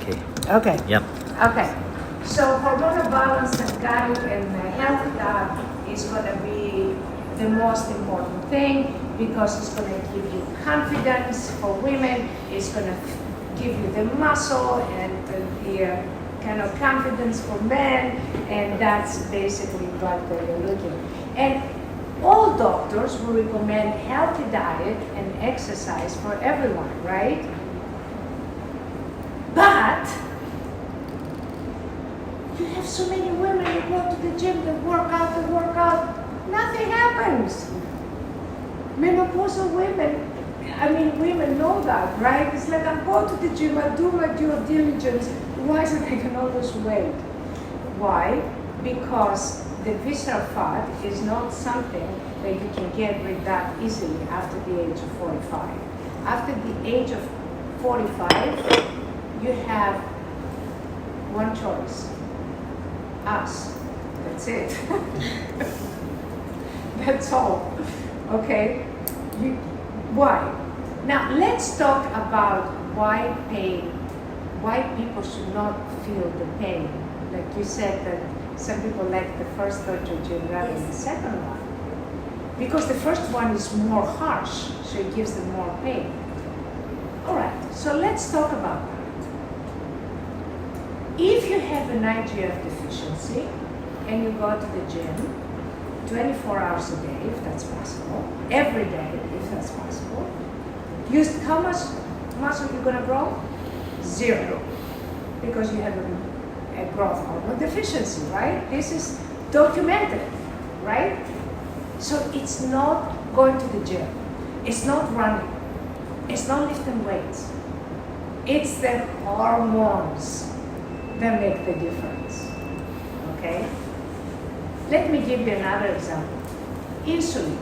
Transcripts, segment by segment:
Okay. Okay. Yep. Okay. So hormonal balance and gut and healthy gut is going to be the most important thing because it's going to give you confidence for women. It's going to give you the muscle and the kind of confidence for men, and that's basically what they're looking. And all doctors will recommend healthy diet and exercise for everyone, right? But you have so many women who go to the gym, they work out, nothing happens. Menopausal women, women know that, right? It's like I go to the gym, I do my due diligence, why is it I can lose weight? Why? Because the visceral fat is not something that you can get rid of easily after the age of 45. After the age of 45, you have one choice. Us. That's it. That's all. Okay? Why? Now let's talk about why people should not feel the pain. Like you said that some people like the first virtual gym rather than the second one. Because the first one is more harsh, so it gives them more pain. Alright, so let's talk about that. If you have an IGF deficiency and you go to the gym 24 hours a day, if that's possible, every day, if that's possible, how much muscle you're going to grow? 0. Because you have a growth hormone deficiency, right? This is documented, right? So it's not going to the gym. It's not running. It's not lifting weights. It's the hormones that make the difference, okay? Let me give you another example. Insulin.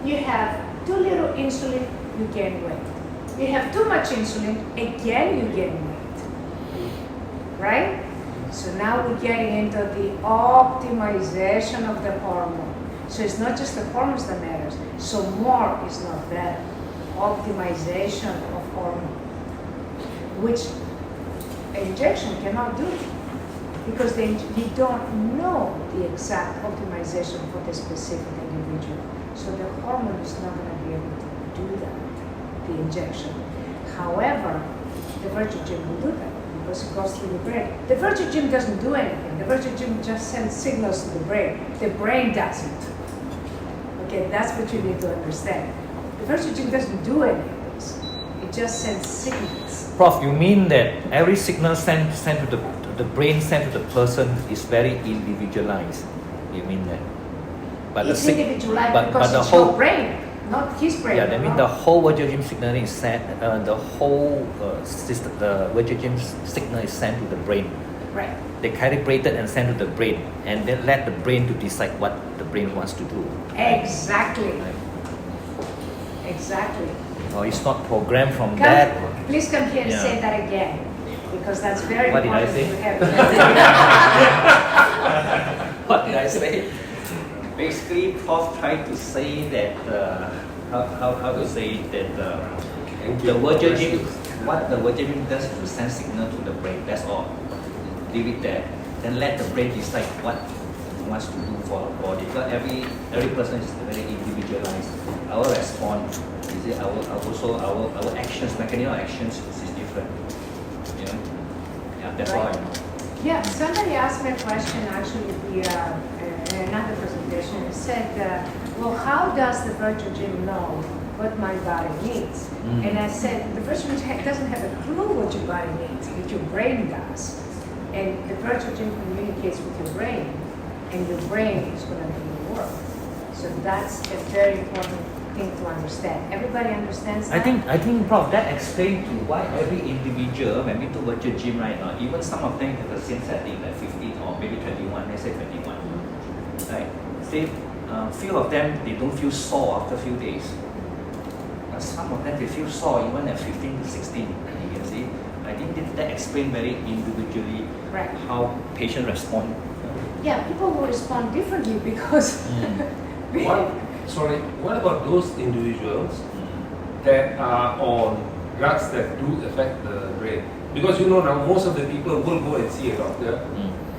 You have too little insulin, you gain weight. You have too much insulin, again you gain weight, right? So now we're getting into the optimization of the hormone. So it's not just the hormones that matters, so more is not better. Optimization of hormone, which injection cannot do, because you don't know the exact optimization for the specific individual. So the hormone is not going to be able to do that, the injection. However, the virtual gym will do that because it goes through the brain. The virtual gym doesn't do anything. The virtual gym just sends signals to the brain. The brain doesn't. Okay, that's what you need to understand. The virtual gym doesn't do any of this. It just sends signals. Prof, you mean that every signal sent to the brain, sent to the person is very individualized? You mean that? But it's individualized because but the it's whole your brain, not his brain. Yeah, that means the whole virtual gym signal is sent. The whole system, the virtual gym signal is sent to the brain. Right. They calibrate it and send to the brain, and then let the brain to decide what the brain wants to do. Exactly. Right. Exactly. Or it's not programmed from that. Please come here and say that again, because that's very What did I important say? to have. What did I say? Basically, Prof tried to say that how to say that the virtual gym, what the virtual gym does to send signal to the brain. That's all. Leave it there. Then let the brain decide what it wants to do for the body. Because every person is very individualized. Our response is our actions, mechanism of actions is different. You know? Yeah, that's all I know. Yeah, somebody asked me a question actually in another presentation. It said, well, how does the virtual gym know what my body needs? And I said, the virtual gym doesn't have a clue what your body needs, but your brain does. And the virtual gym communicates with your brain, and your brain is going to do the work. So that's a very important thing to understand. Everybody understands that? I think, Prof, that explains to why every individual, when we do virtual gym right now, even some of them have the same setting, like 15 or maybe 21, let's say 21. Right? Say, few of them, they don't feel sore after a few days. But some of them, they feel sore even at 15 to 16. You can see. I think that explains very individually how patients respond. Yeah, people will respond differently because what about those individuals that are on drugs that do affect the brain. Because you know now most of the people will go and see a doctor,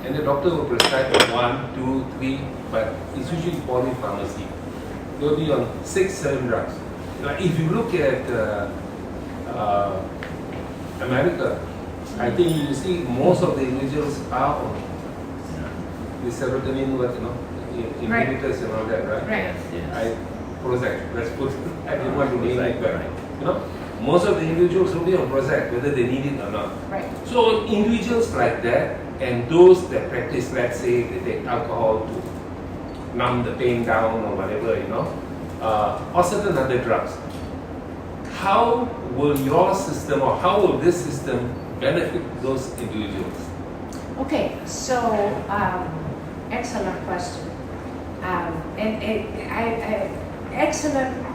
and the doctor will prescribe 1, 2, 3, but it's usually polypharmacy. They'll be on 6, 7 drugs. Like if you look at America, I think you see most of the individuals are on the serotonin, inhibitors and all that, right? Right. Prozac, let's put, I didn't want to name it, but most of the individuals will be on Prozac, whether they need it or not. Right. So individuals like that, and those that practice, let's say, they take alcohol to numb the pain down or whatever, or certain other drugs. How will your system, or how will this system benefit those individuals? Okay, so excellent question, excellent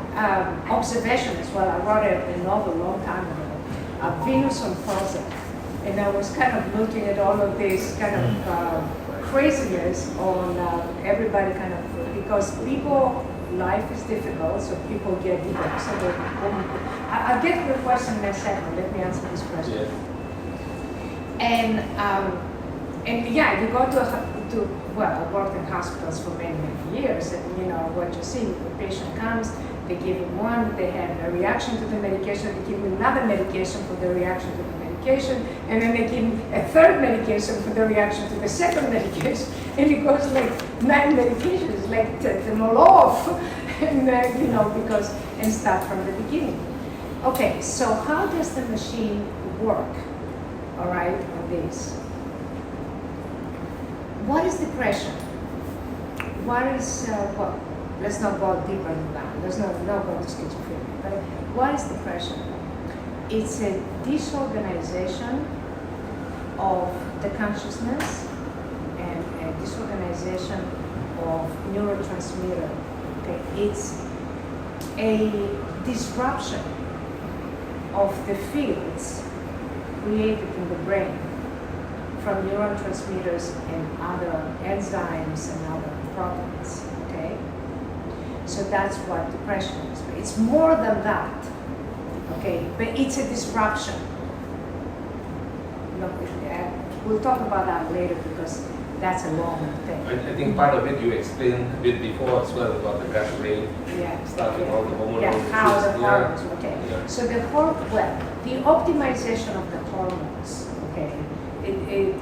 observation as well. I wrote a novel a long time ago, Venus on Prozac, and I was kind of looking at all of this kind of craziness on everybody because people, life is difficult, so people get depressed. So I'll get to the question in a second. Let me answer this question. Yeah. And yeah, you go well, I worked in hospitals for many, many years, and what you see, the patient comes, they give him one, they have a reaction to the medication, they give him another medication for the reaction to the medication, and then they give him a third medication for the reaction to the second medication, and it goes like 9 medications, like them all off, and and start from the beginning. Okay, so how does the machine work? All right, on this. What is depression? What is, let's not go deeper than that. Let's not go to schizophrenia. But what is depression? It's a disorganization of the consciousness and a disorganization of neurotransmitter. Okay, it's a disruption of the fields created in the brain from neurotransmitters and other enzymes and other proteins, okay? So that's what depression is. But it's more than that, okay? But it's a disruption. We'll talk about that later because that's a long thing. I think part of it you explained a bit before as well about the gut brain stuff and all the hormonal how the hormones, okay. Yeah. So the optimization of the hormones, okay.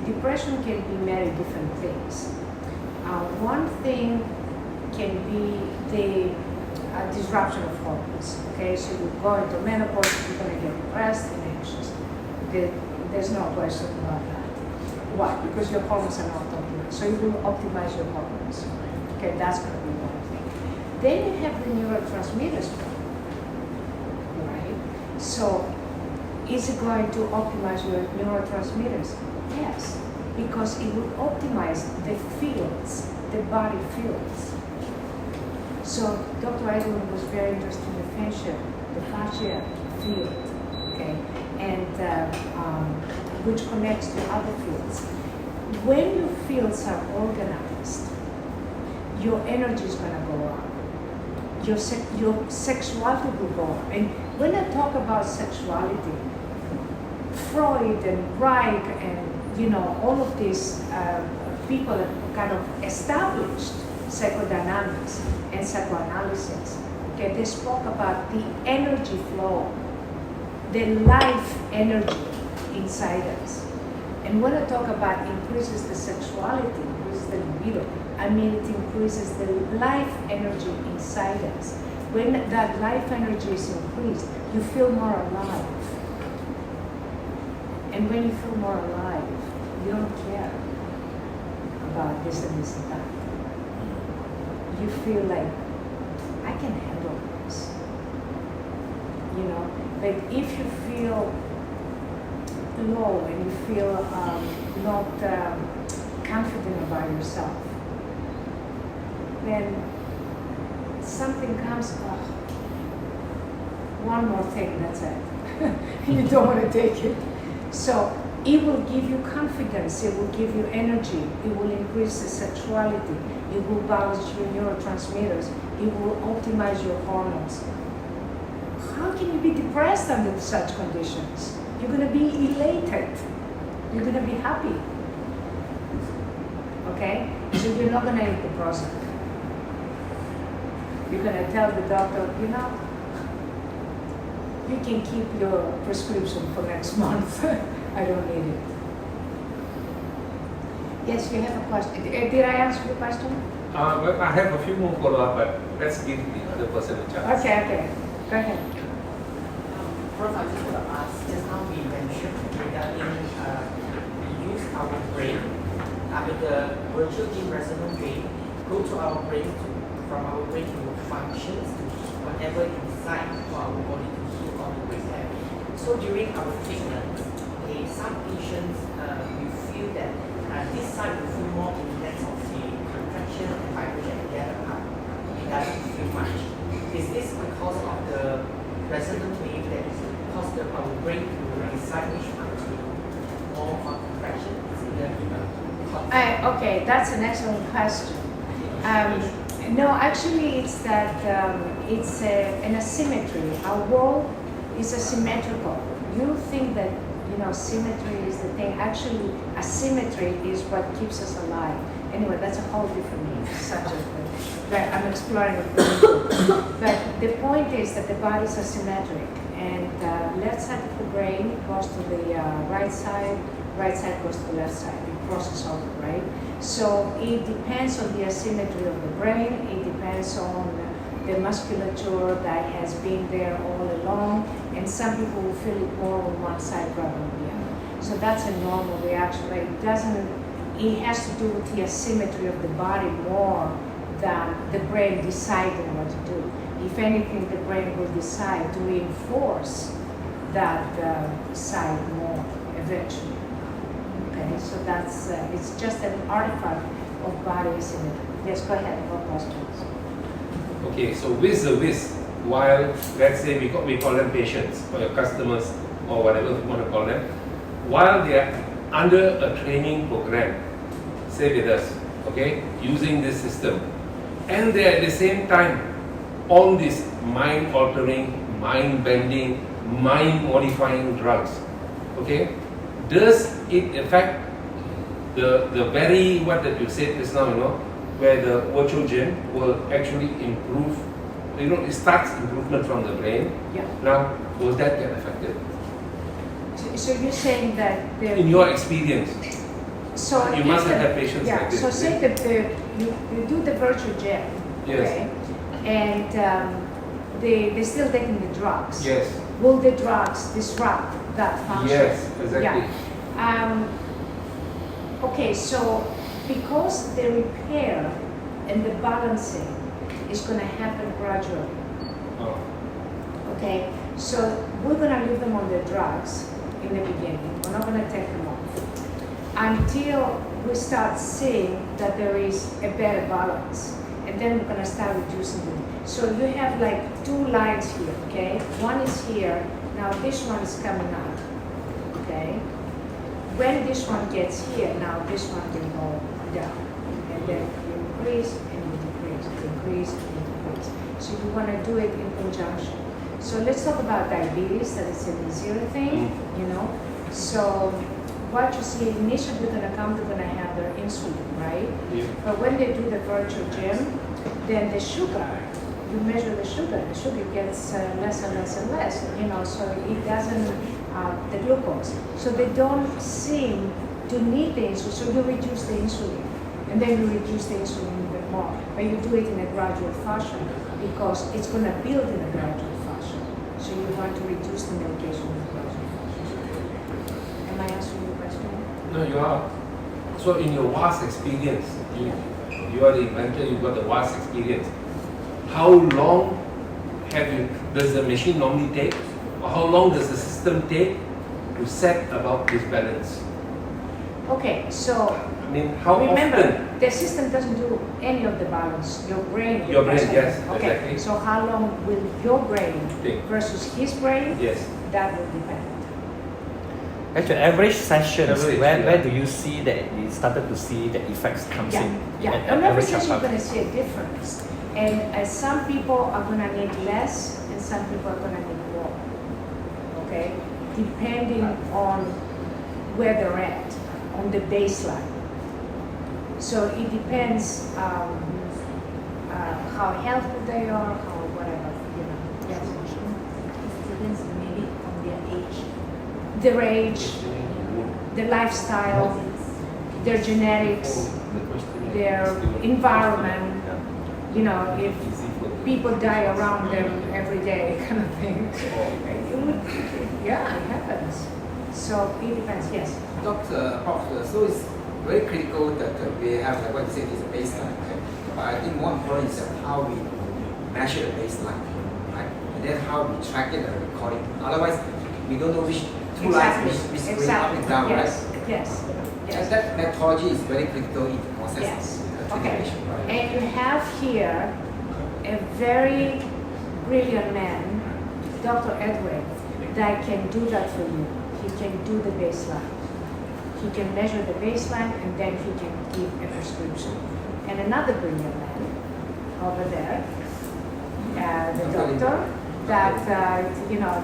Depression can be many different things. One thing can be the disruption of hormones. Okay, so you go into menopause, you're going to get depressed and anxious. There's no question about that. Why? Because your hormones are not optimized. So you will optimize your hormones. Okay, that's going to be one thing. Then you have the neurotransmitters problem, right? So is it going to optimize your neurotransmitters? Yes, because it will optimize the fields, the body fields. So Dr. Eidelman was very interested in the fascia field, okay, and which connects to other fields. When your fields are organized, your energy is going to go up. Your sexuality will go up. And when I talk about sexuality, Freud and Reich and all of these people that kind of established psychodynamics and psychoanalysis. Okay, they spoke about the energy flow, the life energy inside us. And when I talk about increases the sexuality, increases the libido, I mean it increases the life energy inside us. When that life energy is increased, you feel more alive. And when you feel more alive, you don't care about this and this and that. You feel like, I can handle this. But if you feel low and you feel not confident about yourself, then something comes, one more thing, that's it. You don't want to take it. So it will give you confidence, it will give you energy, it will increase the sexuality, it will balance your neurotransmitters, it will optimize your hormones. How can you be depressed under such conditions? you're going to be elated. You're going to be happy. Okay? So you're not going to eat the Prozac. You're going to tell the doctor, you know, you can keep your prescription for next month. I don't need it. Yes, you have a question. Did I answer your question? Well, I have a few more follow-up, but let's give the other person a chance. Okay. Go ahead. Prof, I just want to ask, just now we mentioned regarding we use our brain, with the virtual gene resonance brain, go to our brain, from our brain to functions, to whatever inside for our body to heal all the ways have. So during our treatment, okay, some patients we feel that this side will feel more intense of the contraction and vibration, and the other part it doesn't feel much. Is this because of the resonant wave that is cause our brain to decide which one to more contraction? Okay, that's an excellent question. No, actually, it's that it's an asymmetry. Our world is asymmetrical. You think that symmetry is the thing. Actually, asymmetry is what keeps us alive. Anyway, that's a whole different subject that I'm exploring. But the point is that the bodies are symmetric, and left side of the brain goes to the right side goes to the left side. It crosses over, right? So it depends on the asymmetry of the brain. It depends on the musculature that has been there all along, and some people will feel it more on one side rather than the other. So that's a normal reaction. But it has to do with the asymmetry of the body more than the brain deciding what to do. If anything, the brain will decide to reinforce that side more eventually. Okay, so that's it's just an artifact of body asymmetry. Yes, go ahead. More questions. Okay, so with the whiz, while let's say we call them patients or your customers or whatever you want to call them, while they are under a training program, say with us, okay, using this system, and they are at the same time on these mind-altering, mind-bending, mind-modifying drugs, okay, does it affect the very what that you said just now, where the virtual gene will actually improve, it starts improvement from the brain. Yeah. Now, will that get affected? So you're saying that In your experience, so you must have had patients yeah, like this. so say that you do the virtual gel, Yes. okay, and they're still taking the drugs. Yes. Will the drugs disrupt that function? Yes, exactly. Yeah. Okay, so because the repair and the balancing is going to happen gradually. Oh. Okay, so we're going to leave them on the drugs in the beginning. We're not going to take them off until we start seeing that there is a better balance, and then we're going to start reducing them. So you have like two lines here, okay? One is here, now this one is coming up, okay? When this one gets here, now this one can go down, and then you increase and you decrease, increase and decrease. So you want to do it in conjunction. So let's talk about diabetes, that is an easier thing, So what you see, initially they're going to have their insulin, right? Yeah. But when they do the virtual gym, then the sugar, you measure the sugar gets less and less and less, so it doesn't, the glucose. So they don't seem to need the insulin, so you reduce the insulin, and then you reduce the insulin a bit more. But you do it in a gradual fashion because it's going to build in a gradual fashion. So you want to reduce the medication in a gradual fashion. Am I answering your question? No, you are. So in your vast experience, you are the inventor, you've got the vast experience. How long does the machine normally take? Or how long does the system take to set about this balance? Okay, so How remember, often? the system doesn't do any of the balance. Your brain. Your brain, does it. yes, Okay, exactly. so how long will your brain Take. versus his brain? Yes. That will depend. Actually, average sessions, Average, where do you see that you started to see the effects comes in? Yeah. At On every average session, you're of- going to see a difference. And some people are going to need less, and some people are going to need more. Okay? depending on where they're at, on the baseline. So it depends how healthy they are, how whatever, you know. Yes. Depends maybe on Their their age. age, their lifestyle, their genetics, their environment, you know, if people die around them every day kind of thing. Yeah, it happens. So it depends, yes. Dr. Prof, so it's very critical that we have, like what you said, is a baseline. Okay? But I think more important is how we measure the baseline, right? And then how we track it and record it. Otherwise, we don't know which two lines which going up and down, yes. right? Yes. And that methodology is very critical in the process Yes. of Okay. patient, right? And you have here a very brilliant man, Dr. Edward, that can do that for you. He can do the baseline. He can measure the baseline and then he can give a prescription. And another brilliant man over there, the doctor, that, you know,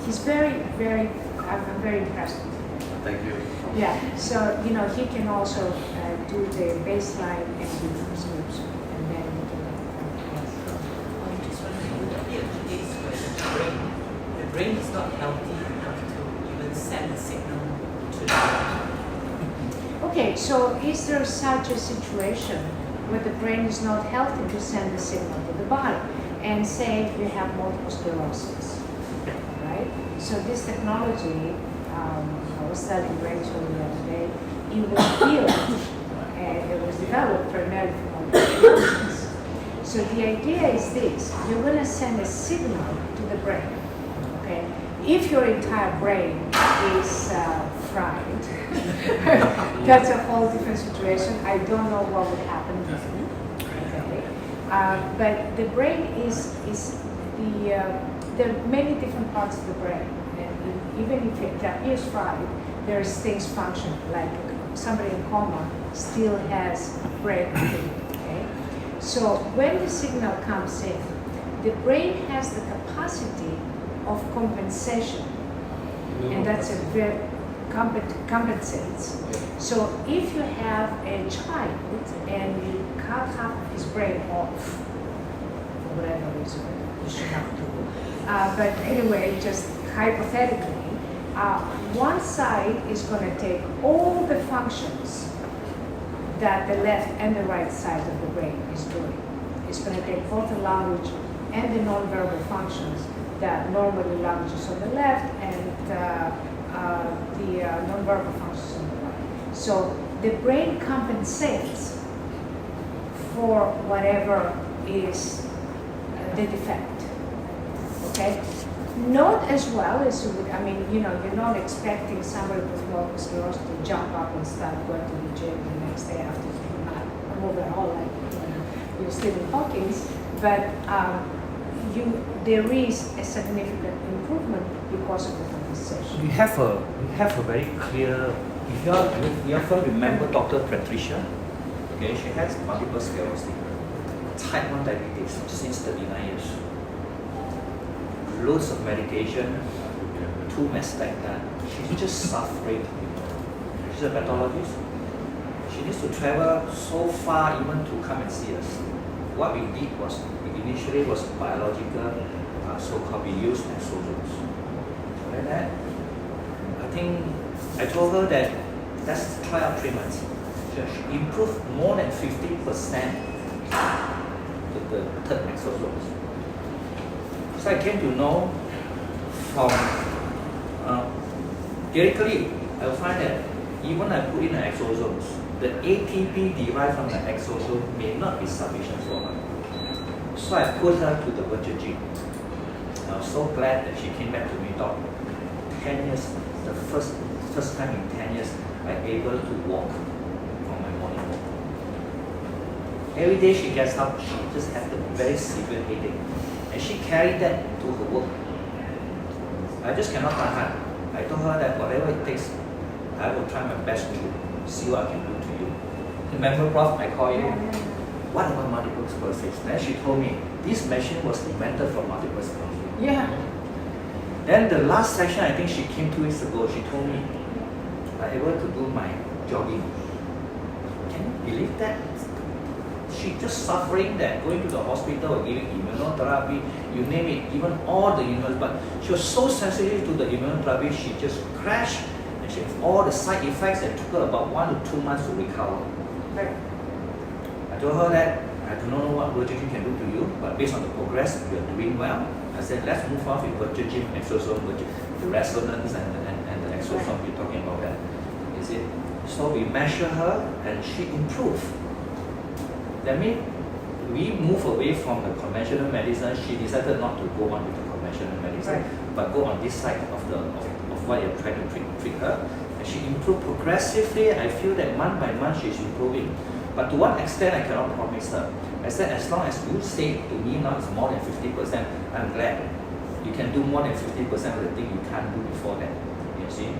he's very, very, I'm very impressed with him. Thank you. Yeah, so, you know, he can also do the baseline and do the prescription. And then we can I'm just wondering, would there be a case where the brain is not healthy enough to even send a signal to the body? Okay, so is there such a situation where the brain is not healthy to send a signal to the body? And say you have multiple sclerosis, right? So this technology, I was telling Rachel the other day, it was built and it was developed primarily for multiple sclerosis. So the idea is this: you're going to send a signal to the brain, okay? If your entire brain is fried, that's a whole different situation. I don't know what would happen then. Okay. But the brain is there are many different parts of the brain. And even if it appears fried, there's things function, like somebody in coma still has brain activity, okay? So when the signal comes in, the brain has the capacity of compensation, and that's a very compensates. So if you have a child and you cut half of his brain off, for whatever reason, you should have to. But anyway, just hypothetically, one side is going to take all the functions that the left and the right side of the brain is doing. It's going to take both the language and the nonverbal functions that normally language is on the left and the nonverbal functions on the right. So the brain compensates for whatever is the defect. Okay? Not as well as you would, I mean, you know, you're not expecting somebody with multiple sclerosis to jump up and start going to the gym the next day after you're not move at all, like, you know, you're Stephen Hawking's, but there is a significant improvement because of the compensation. We have a very clear. If you ever remember Dr. Patricia, okay, she has multiple sclerosis, type 1 diabetes since 39 years. Loads of medication, 2 mastectomy. She's just suffering. She's a pathologist. She needs to travel so far even to come and see us. What we did was, initially was biological, so-called we used exosomes. Like that, I think I told her that let's try out treatments. She improved more than 50% the third exosomes. So I came to know from theoretically, I find that even I put in the exosomes, the ATP derived from the exosome may not be sufficient for her. So I put her to the virtual gene. I was so glad that she came back to me, Doc. 10 years, the first time in 10 years, I'm able to walk from my morning walk. Every day she gets up, she just has a very severe headache. And she carried that to her work. I just cannot tahan. I told her that whatever it takes, I will try my best to see what I can do to you. Remember, Prof, I call you. What about multiple sclerosis? Then she told me, this machine was invented for multiple sclerosis. Yeah. Then the last session, I think she came 2 weeks ago, she told me, I'm able to do my jogging. Can you believe that? She just suffering that, going to the hospital or giving immunotherapy, you name it, even all the immunotherapy. But she was so sensitive to the immunotherapy, she just crashed, and she has all the side effects that took her about 1 to 2 months to recover. Right. I told her that I do not know what virtual gym can do to you, but based on the progress, you are doing well. I said, let's move on with virtual gym, exosome, the resonance and the exosome, we're talking about that. You see? So we measure her and she improved. That means we move away from the conventional medicine. She decided not to go on with the conventional medicine, but go on this side of what you're trying to treat her. And she improved progressively. I feel that month by month she's improving. But to what extent I cannot promise her. I said, as long as you say to me now it's more than 50%, I'm glad. You can do more than 50% of the thing you can't do before that. You see?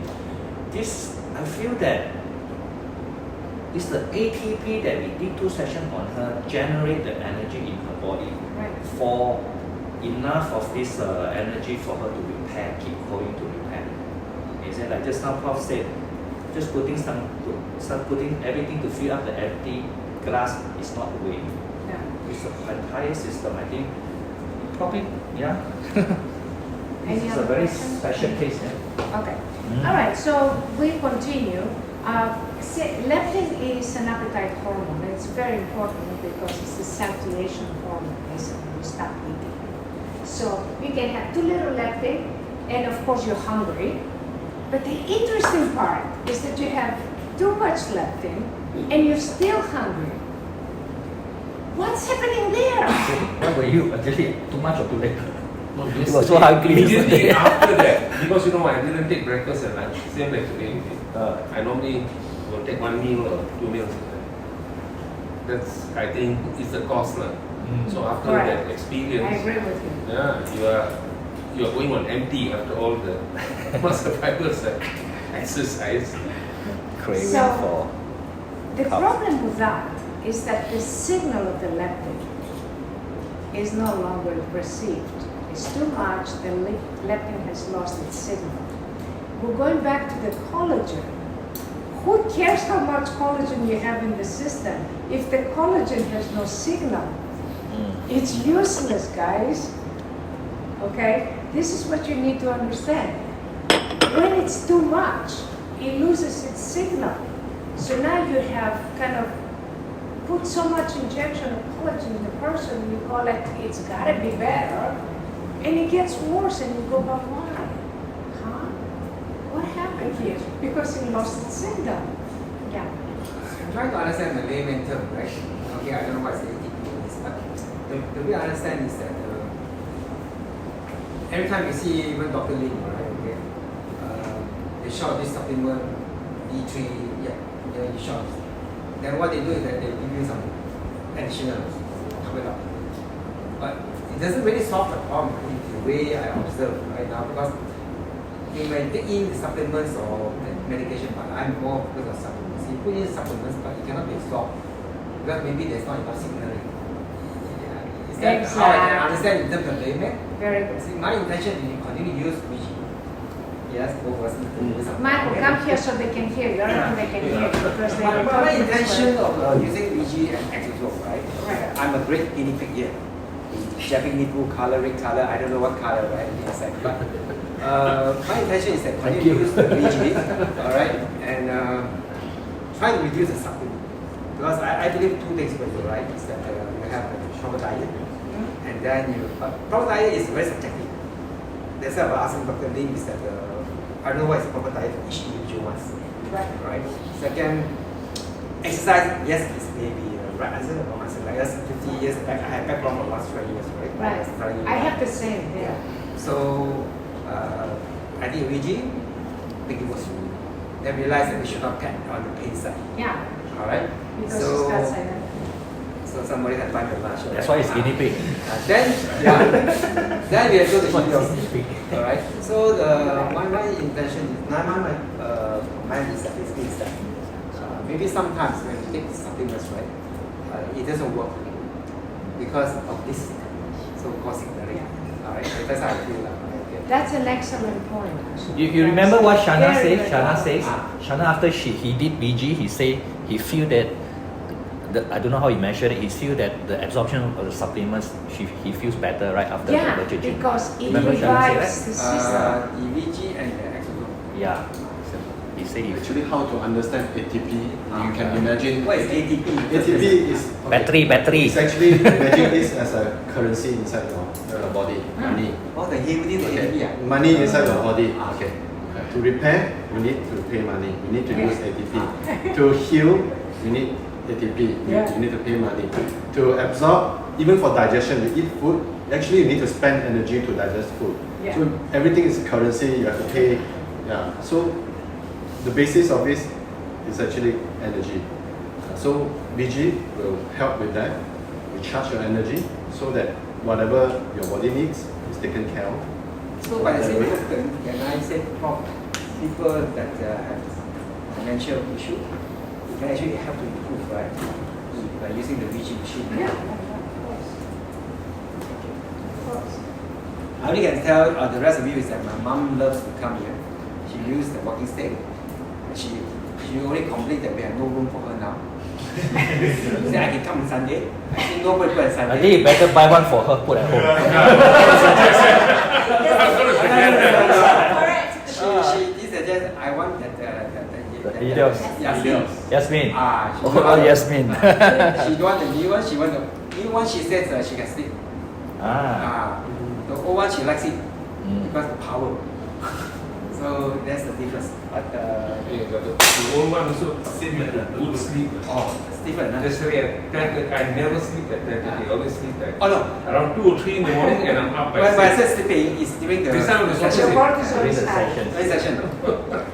This, I feel that it's the ATP that we did 2 sessions on her generate the energy in her body for enough of this energy for her to repair, keep going to repair. You see, like just now Prof said, just putting putting everything to fill up the empty glass is not the way. Yeah. It's the entire system. I think probably, yeah. Any This is other a very questions? special case. Yeah. Okay. All right, so we continue. Leptin is an appetite hormone. It's very important because it's the satiation hormone, basically, you stop eating. So you can have too little leptin, and of course you're hungry. But the interesting part is that you have too much leptin, and you're still hungry. What's happening there? What were you actually? Too much or too little? No, You were so hungry. Immediately after that, because you know I didn't take breakfast and lunch, same like today. I normally will take 1 meal or 2 meals. That's, I think, is the cost now. So after Correct. that experience, I agree with you. yeah, you are going on empty after all the muscle fibers exercise. Craving So, for The carbs. problem with that is that the signal of the leptin is no longer perceived. It's too much, the leptin has lost its signal. We're going back to the collagen. Who cares how much collagen you have in the system if the collagen has no signal? It's useless, guys. Okay? This is what you need to understand. When it's too much, it loses its signal. So now you have kind of put so much injection of collagen in the person, you call it, it's gotta be better, and it gets worse, and you go, but why? Huh? What happened here? Because it lost its signal. Yeah. I'm trying to understand the layman term, right? Okay, I don't know what ATP is, but the way I understand is that every time you see even Dr. Lin, right? Okay, they shout this supplement D3, you shout. Then what they do is that they give you some additional top it up. But it doesn't really solve the problem in the way I observe right now, because you may take in the supplements or medication, but I'm more focused on supplements. You put in supplements, but it cannot be absorbed because maybe there's not enough signaling. Is that how I can understand in terms of layman? Very good. See, my intention is to continue to use VG. Yes, both of us need to use something. Michael, come here so they can hear you. I don't think they can hear you because they are My talking this intention way. of using VG and exosome, right? Right. I'm a great guinea pig here. Japanese blue color, red color, I don't know what color, right? Inside. But my intention is that continue to use the VG, alright, and try to reduce the supplement. Because I believe 2 things for you, right? Is that you have a proper diet, and then proper diet is very subjective. That's why I was asking Dr. Lim is that I don't know what is proper diet for each individual ones. Right. Second, exercise, yes, it's maybe the right answer or wrong answer. Like us 50 years back, I had background for the last 20 years, right? Right. I have the same, yeah. So I think VG, think it was me. Then realized that we should not get on the pain side. Yeah. Alright? Because it's that side. So somebody had time to lunch. That's why it's guinea pig. Then we have to do the healing. Alright. So my intention is my mind is that basically is that maybe sometimes when you take supplements, right, it doesn't work because of this so-called signaling. Alright. That's how I feel. Okay. That's an excellent point. Actually. You remember what Shana Very, says? very Shana good. says, Shana after he did BG, he say he feel that I don't know how he measured it. He feel that the absorption of the supplements, he feels better right after Yeah, the virgin. because it Remember Shana say revives the system. EVG and the exosome. Yeah, he say he Actually, how to understand ATP? You can imagine. What is ATP? ATP is battery. It's actually imagine this as a currency inside your body, money. Oh, the hemoglobin is ATP. Okay, Ah? money inside your body. Okay. To repair, you need to pay money. You need to use ATP. To heal, you need ATP. You need to pay money. To absorb, even for digestion, you eat food. Actually, you need to spend energy to digest food. Yeah. So everything is currency. You have to pay. Yeah. So the basis of this is actually energy. So BG will help with that. Recharge your energy so that whatever your body needs is taken care of. So by the same token, can I say people that have financial issue, it can actually help to improve, right? By using the VG machine. Yeah, of course. Of course. I only can tell the rest of you is that my mom loves to come here. She used the walking stick. She only complained that we have no room for her now. She said I can come on Sunday. I think nobody put on I Sunday. think you better buy one for her, put at home. Correct. She did suggest I want that Helios. Yasmin. Yasmin. She Oh, don't want- Yasmin. She don't want the new one. She want the new one. She says she can sleep. The old one she likes it because the power. So that's the difference. But Yeah, but the old one also sleep like a good sleep. it's different. Huh? That's why I never sleep at 10:30. I always sleep like Oh no. around 2 or 3 in the morning and I'm up by When I 6. said sleeping, it's during the This time it's session. Your cortisol During is the high. session. During session.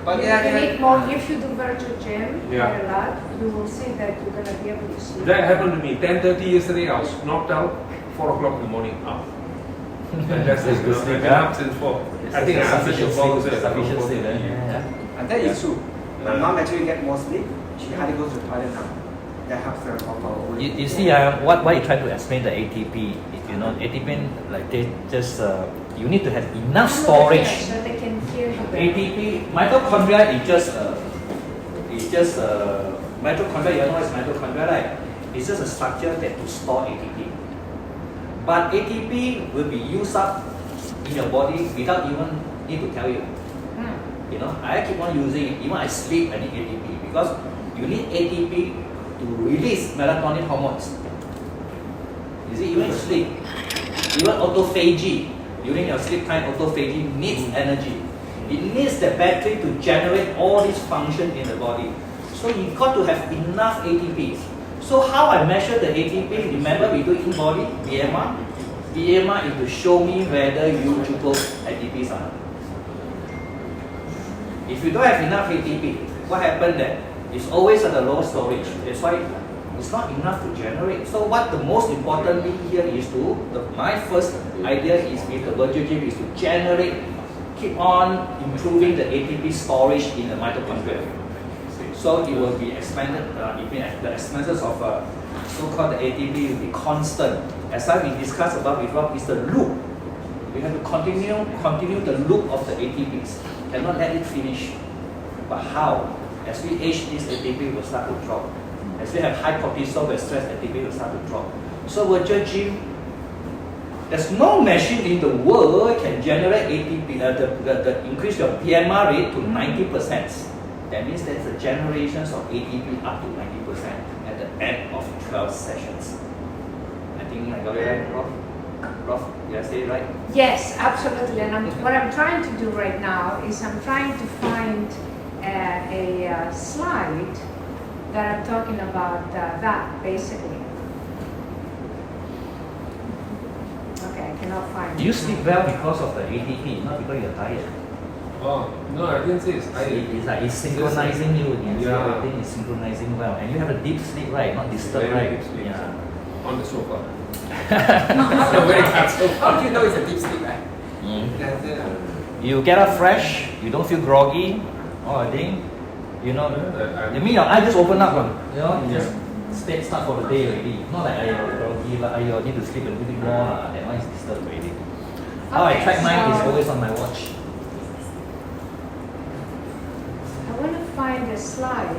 But You yeah, need more. If you do virtual gym Yeah. quite a lot, you will see that you're gonna be able to sleep. That happened to me 10:30 yesterday. I was knocked out 4 o'clock in the morning. Up. And that's it. Good sleep, I've been yeah. up since 4. I think I answered your call. So it's around Sufficient 4. sleep, yeah. and that is true. My mom actually get more sleep. She hardly goes to the toilet now. That helps her of our own. You see, what you try to explain the ATP, you know, ATP, like they just, you need to have enough storage. So they can hear you better. ATP, mitochondria is just mitochondria, you know what is mitochondria, right? It's just a structure that to store ATP. But ATP will be used up in your body without even need to tell you. You know, I keep on using it. Even I sleep, I need ATP because you need ATP to release melatonin hormones. You see, even you sleep, even autophagy, during your sleep time, autophagy needs energy. It needs the battery to generate all this function in the body. So you got to have enough ATPs. So how I measure the ATP? Remember we do in body, BMR? BMR is to show me whether you glucose ATPs are. If you don't have enough ATP, what happens then? It's always at the low storage. That's why it's not enough to generate. So what the most important thing here is my first idea is with the virtual gym is to generate, keep on improving the ATP storage in the mitochondria. So it will be expanded, the expenses of so-called ATP will be constant. As we discussed about before, is the loop. We have to continue the loop of the ATPs. Cannot let it finish. But how? As we age, this ATP will start to drop. As we have high cortisol, with stress, ATP will start to drop. So virtual gym, there's no machine in the world can generate ATP, the increase your PMR rate to 90%. That means there's a generations of ATP up to 90% at the end of 12 sessions. I think I got it right, Prof? Prof, did I say it right? Yes, absolutely. And what I'm trying to do right now is I'm trying to find a slide that I'm talking about that basically. Okay, I cannot find Do you sleep well because of the ATP, not because you're tired? Oh, no, I didn't say it's It's like it's synchronizing you. Yeah. Everything is synchronizing well, and you have a deep sleep, right? Not disturbed, Very right? deep sleep. Yeah. on the sofa. So very comfortable. How do you know it's a deep sleep? You get up fresh. You don't feel groggy. Oh, I think, you know. You mean your eye just open up, you know? You just start for the day already. Not like I groggy, but I need to sleep a little bit more. That one is disturbed already. How I Okay, track mine is so- always on my watch. I want to find a slide